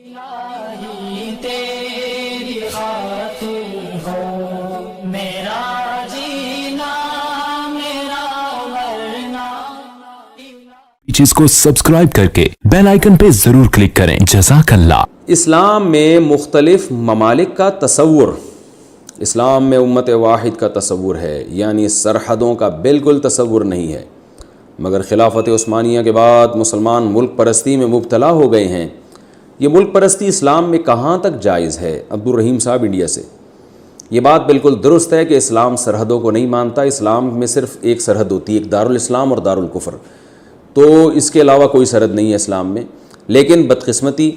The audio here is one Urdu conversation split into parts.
الہی تیری خاطر ہو میرا جینا میرا مرنا. چیز کو سبسکرائب کر کے بیل آئیکن پہ ضرور کلک کریں. جزاک اللہ. اسلام میں مختلف ممالک کا تصور، اسلام میں امت واحد کا تصور ہے، یعنی سرحدوں کا بالکل تصور نہیں ہے. مگر خلافت عثمانیہ کے بعد مسلمان ملک پرستی میں مبتلا ہو گئے ہیں. یہ ملک پرستی اسلام میں کہاں تک جائز ہے؟ عبدالرحیم صاحب انڈیا سے. یہ بات بالکل درست ہے کہ اسلام سرحدوں کو نہیں مانتا. اسلام میں صرف ایک سرحد ہوتی ہے، ایک دارالاسلام اور دارالکفر، تو اس کے علاوہ کوئی سرحد نہیں ہے اسلام میں. لیکن بدقسمتی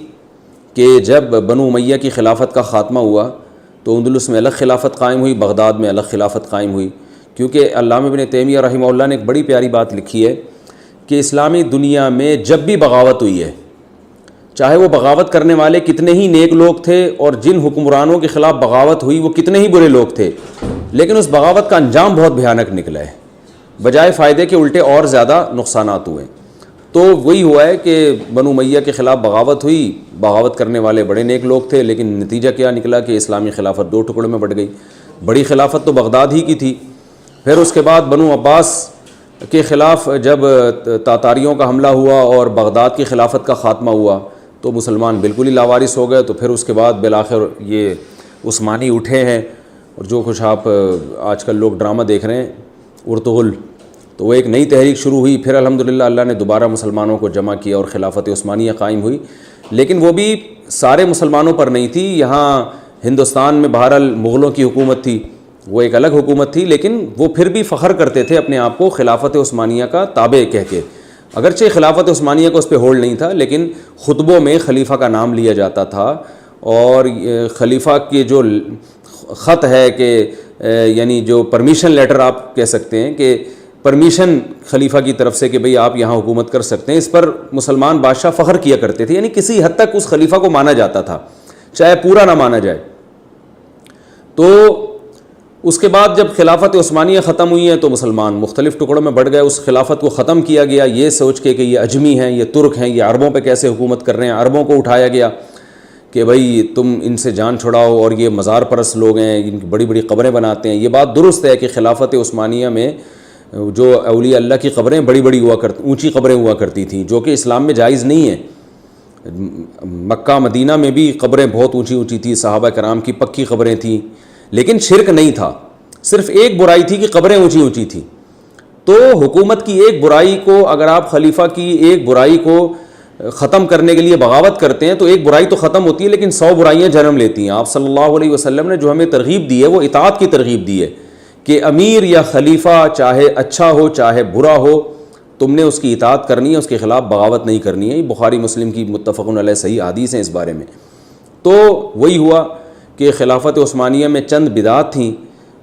کہ جب بنو امیہ کی خلافت کا خاتمہ ہوا تو اندلس میں الگ خلافت قائم ہوئی، بغداد میں الگ خلافت قائم ہوئی. کیونکہ علامہ ابن تیمیہ رحمہ اللہ نے ایک بڑی پیاری بات لکھی ہے کہ اسلامی دنیا میں جب بھی بغاوت ہوئی ہے، چاہے وہ بغاوت کرنے والے کتنے ہی نیک لوگ تھے اور جن حکمرانوں کے خلاف بغاوت ہوئی وہ کتنے ہی برے لوگ تھے، لیکن اس بغاوت کا انجام بہت بھیانک نکلا ہے. بجائے فائدے کے الٹے اور زیادہ نقصانات ہوئے. تو وہی ہوا ہے کہ بنو امیہ کے خلاف بغاوت ہوئی، بغاوت کرنے والے بڑے نیک لوگ تھے، لیکن نتیجہ کیا نکلا کہ اسلامی خلافت دو ٹکڑوں میں بٹ گئی. بڑی خلافت تو بغداد ہی کی تھی. پھر اس کے بعد بنو عباس کے خلاف جب تاتاریوں کا حملہ ہوا اور بغداد کی خلافت کا خاتمہ ہوا تو مسلمان بالکل ہی لاوارث ہو گئے. تو پھر اس کے بعد بالآخر یہ عثمانی اٹھے ہیں، اور جو کچھ آپ آج کل لوگ ڈرامہ دیکھ رہے ہیں ارطغرل، تو وہ ایک نئی تحریک شروع ہوئی. پھر الحمدللہ اللہ نے دوبارہ مسلمانوں کو جمع کیا اور خلافت عثمانیہ قائم ہوئی. لیکن وہ بھی سارے مسلمانوں پر نہیں تھی. یہاں ہندوستان میں بہرحال مغلوں کی حکومت تھی، وہ ایک الگ حکومت تھی، لیکن وہ پھر بھی فخر کرتے تھے اپنے آپ کو خلافت عثمانیہ کا تابع کہہ کے. اگرچہ خلافت عثمانیہ کو اس پہ ہولڈ نہیں تھا، لیکن خطبوں میں خلیفہ کا نام لیا جاتا تھا. اور خلیفہ کے جو خط ہے کہ یعنی جو پرمیشن لیٹر آپ کہہ سکتے ہیں کہ پرمیشن خلیفہ کی طرف سے کہ بھئی آپ یہاں حکومت کر سکتے ہیں، اس پر مسلمان بادشاہ فخر کیا کرتے تھے. یعنی کسی حد تک اس خلیفہ کو مانا جاتا تھا، چاہے پورا نہ مانا جائے. تو اس کے بعد جب خلافت عثمانیہ ختم ہوئی ہے تو مسلمان مختلف ٹکڑوں میں بڑھ گئے. اس خلافت کو ختم کیا گیا یہ سوچ کے کہ یہ اجمی ہیں، یہ ترک ہیں، یہ عربوں پہ کیسے حکومت کر رہے ہیں. عربوں کو اٹھایا گیا کہ بھئی تم ان سے جان چھڑاؤ، اور یہ مزار پرست لوگ ہیں، ان کی بڑی بڑی قبریں بناتے ہیں. یہ بات درست ہے کہ خلافت عثمانیہ میں جو اولیاء اللہ کی قبریں بڑی بڑی ہوا کرتی، اونچی قبریں ہوا کرتی تھیں، جو کہ اسلام میں جائز نہیں ہے. مکہ مدینہ میں بھی قبریں بہت اونچی اونچی تھیں، صحابہ کرام کی پکی قبریں تھیں، لیکن شرک نہیں تھا. صرف ایک برائی تھی کہ قبریں اونچی اونچی تھیں. تو حکومت کی ایک برائی کو اگر آپ خلیفہ کی ایک برائی کو ختم کرنے کے لیے بغاوت کرتے ہیں تو ایک برائی تو ختم ہوتی ہے، لیکن 100 برائیاں جنم لیتی ہیں. آپ صلی اللہ علیہ وسلم نے جو ہمیں ترغیب دی ہے وہ اطاعت کی ترغیب دی ہے کہ امیر یا خلیفہ چاہے اچھا ہو چاہے برا ہو، تم نے اس کی اطاعت کرنی ہے، اس کے خلاف بغاوت نہیں کرنی ہے. یہ بخاری مسلم کی متفق علیہ صحیح حدیث ہیں اس بارے میں. تو وہی ہوا کہ خلافت عثمانیہ میں چند بدعات تھیں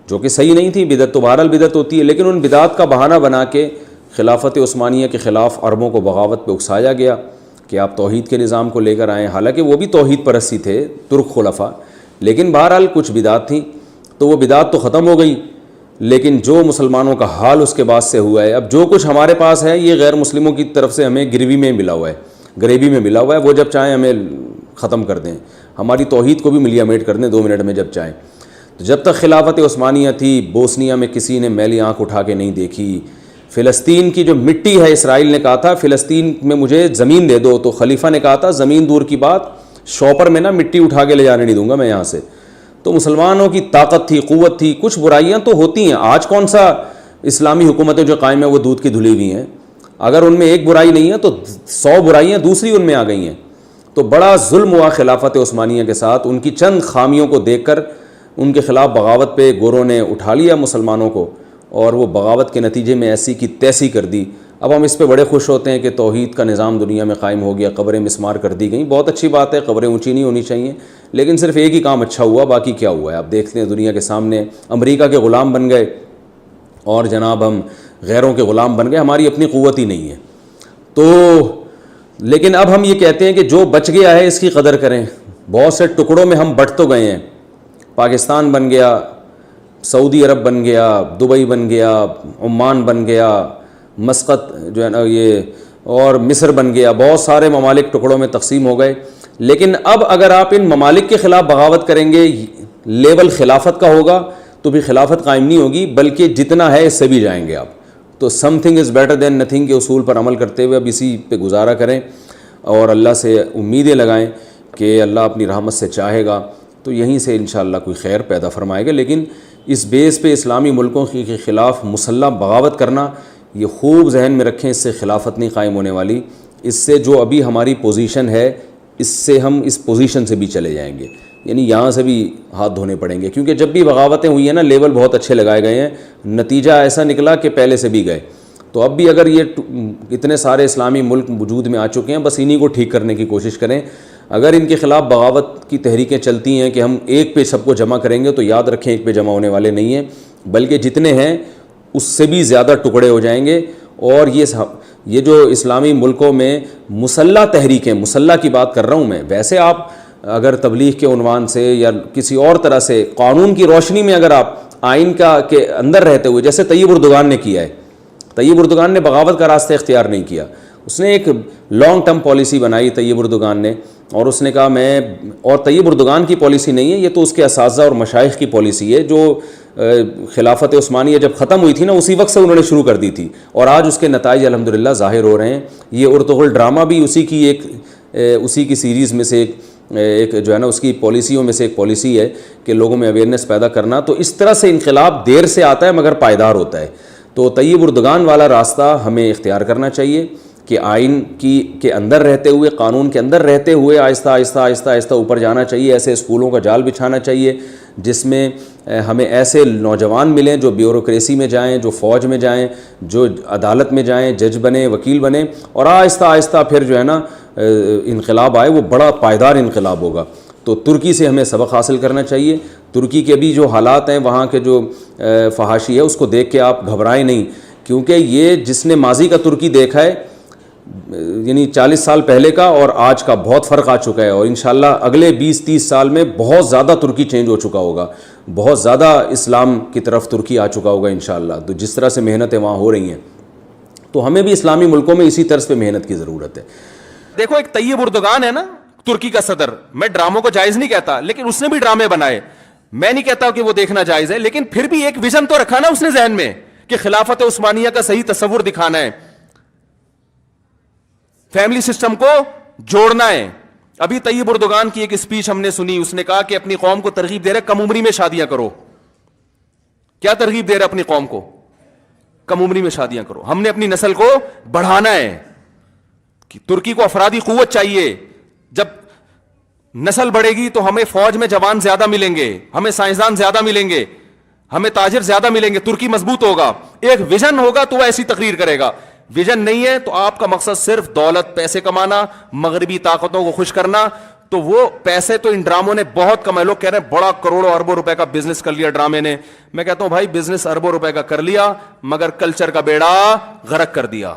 جو کہ صحیح نہیں تھیں. بدعت تو بہرحال بدعت ہوتی ہے، لیکن ان بدعات کا بہانہ بنا کے خلافت عثمانیہ کے خلاف عربوں کو بغاوت پہ اکسایا گیا کہ آپ توحید کے نظام کو لے کر آئیں. حالانکہ وہ بھی توحید پرستی تھے ترک خلفاء، لیکن بہرحال کچھ بدعات تھیں. تو وہ بدعات تو ختم ہو گئی، لیکن جو مسلمانوں کا حال اس کے بعد سے ہوا ہے، اب جو کچھ ہمارے پاس ہے یہ غیر مسلموں کی طرف سے ہمیں گریوی میں ملا ہوا ہے. وہ جب چاہیں ہمیں ختم کر دیں، ہماری توحید کو بھی ملیا میٹ کر دیں 2 منٹ میں جب چاہیں. تو جب تک خلافت عثمانیہ تھی بوسنیا میں کسی نے میلی آنکھ اٹھا کے نہیں دیکھی. فلسطین کی جو مٹی ہے، اسرائیل نے کہا تھا فلسطین میں مجھے زمین دے دو، تو خلیفہ نے کہا تھا زمین دور کی بات، شاپر میں نا مٹی اٹھا کے لے جانے نہیں دوں گا میں یہاں سے. تو مسلمانوں کی طاقت تھی، قوت تھی. کچھ برائیاں تو ہوتی ہیں، آج کون سا اسلامی حکومتیں جو قائم ہیں وہ دودھ کی دھلی ہوئی ہیں. اگر ان میں ایک برائی نہیں ہے تو 100 برائیاں دوسری ان میں آ گئی ہیں. تو بڑا ظلم ہوا خلافت عثمانیہ کے ساتھ. ان کی چند خامیوں کو دیکھ کر ان کے خلاف بغاوت پہ گوروں نے اٹھا لیا مسلمانوں کو، اور وہ بغاوت کے نتیجے میں ایسی کی تیسی کر دی. اب ہم اس پہ بڑے خوش ہوتے ہیں کہ توحید کا نظام دنیا میں قائم ہو گیا، قبریں مسمار کر دی گئیں. بہت اچھی بات ہے، قبریں اونچی نہیں ہونی چاہیے، لیکن صرف ایک ہی کام اچھا ہوا، باقی کیا ہوا ہے آپ دیکھتے ہیں دنیا کے سامنے. امریکہ کے غلام بن گئے اور جناب ہم غیروں کے غلام بن گئے، ہماری اپنی قوت ہی نہیں ہے. تو لیکن اب ہم یہ کہتے ہیں کہ جو بچ گیا ہے اس کی قدر کریں. بہت سے ٹکڑوں میں ہم بٹ تو گئے ہیں. پاکستان بن گیا، سعودی عرب بن گیا، دبئی بن گیا، عمان بن گیا، مسقط جو ہے نا یہ، اور مصر بن گیا. بہت سارے ممالک ٹکڑوں میں تقسیم ہو گئے. لیکن اب اگر آپ ان ممالک کے خلاف بغاوت کریں گے, لیول خلافت کا ہوگا تو بھی خلافت قائم نہیں ہوگی, بلکہ جتنا ہے اس سے بھی جائیں گے آپ. تو some thing is better than nothing کے اصول پر عمل کرتے ہوئے اب اسی پہ گزارا کریں اور اللہ سے امیدیں لگائیں کہ اللہ اپنی رحمت سے چاہے گا تو یہیں سے انشاءاللہ کوئی خیر پیدا فرمائے گا. لیکن اس بیس پہ اسلامی ملکوں کے خلاف مسلح بغاوت کرنا, یہ خوب ذہن میں رکھیں, اس سے خلافت نہیں قائم ہونے والی. اس سے جو ابھی ہماری پوزیشن ہے اس سے ہم اس پوزیشن سے بھی چلے جائیں گے, یعنی یہاں سے بھی ہاتھ دھونے پڑیں گے. کیونکہ جب بھی بغاوتیں ہوئی ہیں نا, لیول بہت اچھے لگائے گئے ہیں, نتیجہ ایسا نکلا کہ پہلے سے بھی گئے. تو اب بھی اگر یہ اتنے سارے اسلامی ملک وجود میں آ چکے ہیں, بس انہی کو ٹھیک کرنے کی کوشش کریں. اگر ان کے خلاف بغاوت کی تحریکیں چلتی ہیں کہ ہم ایک پہ سب کو جمع کریں گے, تو یاد رکھیں ایک پہ جمع ہونے والے نہیں ہیں, بلکہ جتنے ہیں اس سے بھی زیادہ ٹکڑے ہو جائیں گے. اور یہ جو اسلامی ملکوں میں مسلح تحریکیں, مسلح کی بات کر رہا ہوں میں, ویسے آپ اگر تبلیغ کے عنوان سے یا کسی اور طرح سے قانون کی روشنی میں اگر آپ آئین کے اندر رہتے ہوئے, جیسے طیب اردگان نے کیا ہے, طیب اردگان نے بغاوت کا راستہ اختیار نہیں کیا, اس نے ایک لانگ ٹرم پالیسی بنائی طیب اردگان نے, اور اس نے کہا اور طیب اردگان کی پالیسی نہیں ہے, یہ تو اس کے اساتذہ اور مشائخ کی پالیسی ہے جو خلافت عثمانیہ جب ختم ہوئی تھی نا, اسی وقت سے انہوں نے شروع کر دی تھی, اور آج اس کے نتائج الحمدللہ ظاہر ہو رہے ہیں. یہ ارطغرل ڈرامہ بھی اسی کی سیریز میں سے ایک جو ہے نا, اس کی پالیسیوں میں سے ایک پالیسی ہے کہ لوگوں میں اویئرنیس پیدا کرنا. تو اس طرح سے انقلاب دیر سے آتا ہے مگر پائیدار ہوتا ہے. تو طیب اردگان والا راستہ ہمیں اختیار کرنا چاہیے کہ آئین کے اندر رہتے ہوئے, قانون کے اندر رہتے ہوئے آہستہ آہستہ آہستہ آہستہ اوپر جانا چاہیے. ایسے اسکولوں کا جال بچھانا چاہیے جس میں ہمیں ایسے نوجوان ملیں جو بیوروکریسی میں جائیں, جو فوج میں جائیں, جو عدالت میں جائیں, جج بنیں, وکیل بنیں, اور آہستہ آہستہ پھر جو ہے نا انقلاب آئے, وہ بڑا پائیدار انقلاب ہوگا. تو ترکی سے ہمیں سبق حاصل کرنا چاہیے. ترکی کے بھی جو حالات ہیں, وہاں کے جو فحاشی ہے, اس کو دیکھ کے آپ گھبرائیں نہیں, کیونکہ یہ جس نے ماضی کا ترکی دیکھا ہے, یعنی 40 سال پہلے کا اور آج کا بہت فرق آ چکا ہے, اور انشاءاللہ اگلے 20-30 سال میں بہت زیادہ ترکی چینج ہو چکا ہوگا, بہت زیادہ اسلام کی طرف ترکی آ چکا ہوگا انشاءاللہ. تو جس طرح سے محنتیں وہاں ہو رہی ہیں, تو ہمیں بھی اسلامی ملکوں میں اسی طرز پہ محنت کی ضرورت ہے. دیکھو ایک طیب اردگان ہے نا, ترکی کا صدر, میں ڈراموں کو جائز نہیں کہتا, لیکن اس نے بھی ڈرامے بنائے. میں نہیں کہتا کہ وہ دیکھنا جائز ہے, لیکن پھر بھی ایک ویژن تو رکھا نا اس نے ذہن میں کہ خلافت عثمانیہ کا صحیح تصور دکھانا ہے, فیملی سسٹم کو جوڑنا ہے. ابھی طیب اردگان کی ایک اسپیچ ہم نے سنی, اس نے کہا کہ اپنی قوم کو ترغیب دے رہے کم عمری میں شادیاں کرو. کیا ترغیب دے رہے اپنی قوم کو؟ کم عمری میں شادیاں کرو. ہم نے اپنی نسل کو بڑھانا ہے. ترکی کو افرادی قوت چاہیے. جب نسل بڑھے گی تو ہمیں فوج میں جوان زیادہ ملیں گے, ہمیں سائنسدان زیادہ ملیں گے, ہمیں تاجر زیادہ ملیں گے. ترکی مضبوط ہوگا. ایک ویژن ہوگا تو وہ ایسی تقریر کرے گا. ویژن نہیں ہے تو آپ کا مقصد صرف دولت, پیسے کمانا, مغربی طاقتوں کو خوش کرنا, تو وہ پیسے تو ان ڈراموں نے بہت کمائے. لوگ کہہ رہے ہیں بڑا کروڑوں اربوں روپے کا بزنس کر لیا ڈرامے نے. میں کہتا ہوں بھائی بزنس اربوں روپے کا کر لیا, مگر کلچر کا بیڑا غرق کر دیا.